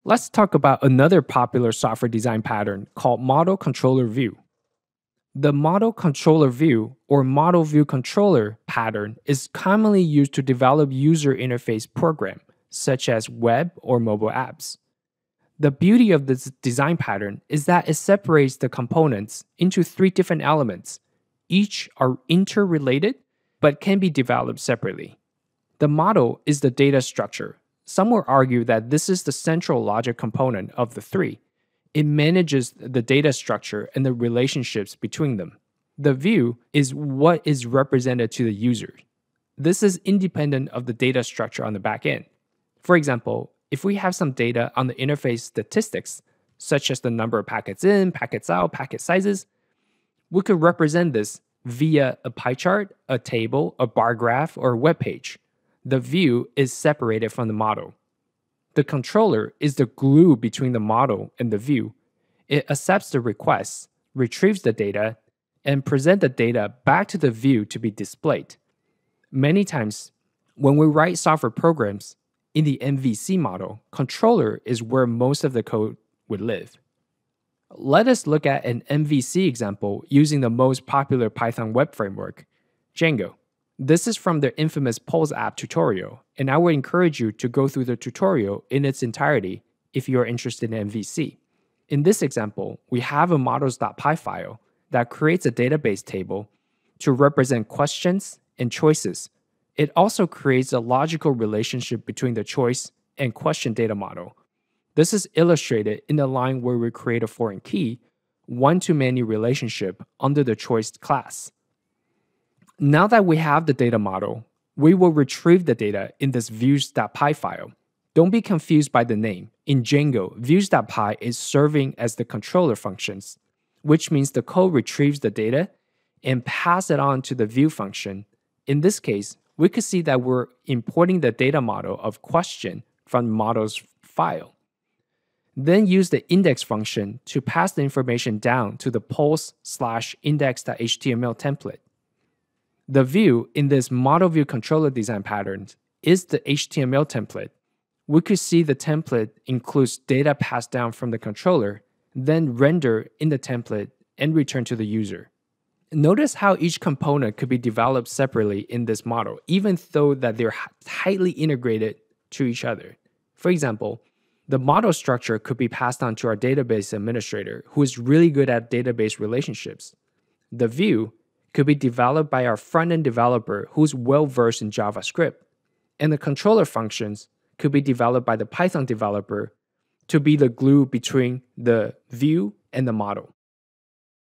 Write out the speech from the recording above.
Let's talk about another popular software design pattern called Model Controller View. The Model Controller View or Model View Controller pattern is commonly used to develop user interface programs, such as web or mobile apps. The beauty of this design pattern is that it separates the components into three different elements. Each are interrelated, but can be developed separately. The model is the data structure. Some will argue that this is the central logic component of the three. It manages the data structure and the relationships between them. The view is what is represented to the user. This is independent of the data structure on the back end. For example, if we have some data on the interface statistics, such as the number of packets in, packets out, packet sizes, we could represent this via a pie chart, a table, a bar graph, or a web page. The view is separated from the model. The controller is the glue between the model and the view. It accepts the requests, retrieves the data, and presents the data back to the view to be displayed. Many times, when we write software programs in the MVC model, controller is where most of the code would live. Let us look at an MVC example using the most popular Python web framework, Django. This is from the infamous Pulse app tutorial, and I would encourage you to go through the tutorial in its entirety if you are interested in MVC. In this example, we have a models.py file that creates a database table to represent questions and choices. It also creates a logical relationship between the choice and question data model. This is illustrated in the line where we create a foreign key, one-to-many relationship under the choice class. Now that we have the data model, we will retrieve the data in this views.py file. Don't be confused by the name. In Django, views.py is serving as the controller functions, which means the code retrieves the data and passes it on to the view function. In this case, we could see that we're importing the data model of question from the models file. Then use the index function to pass the information down to the pulse/index.html template. The view in this model view controller design pattern is the HTML template. We could see the template includes data passed down from the controller, then render in the template and return to the user. Notice how each component could be developed separately in this model, even though that they're tightly integrated to each other. For example, the model structure could be passed on to our database administrator, who is really good at database relationships. The view could be developed by our front-end developer who's well-versed in JavaScript. And the controller functions could be developed by the Python developer to be the glue between the view and the model.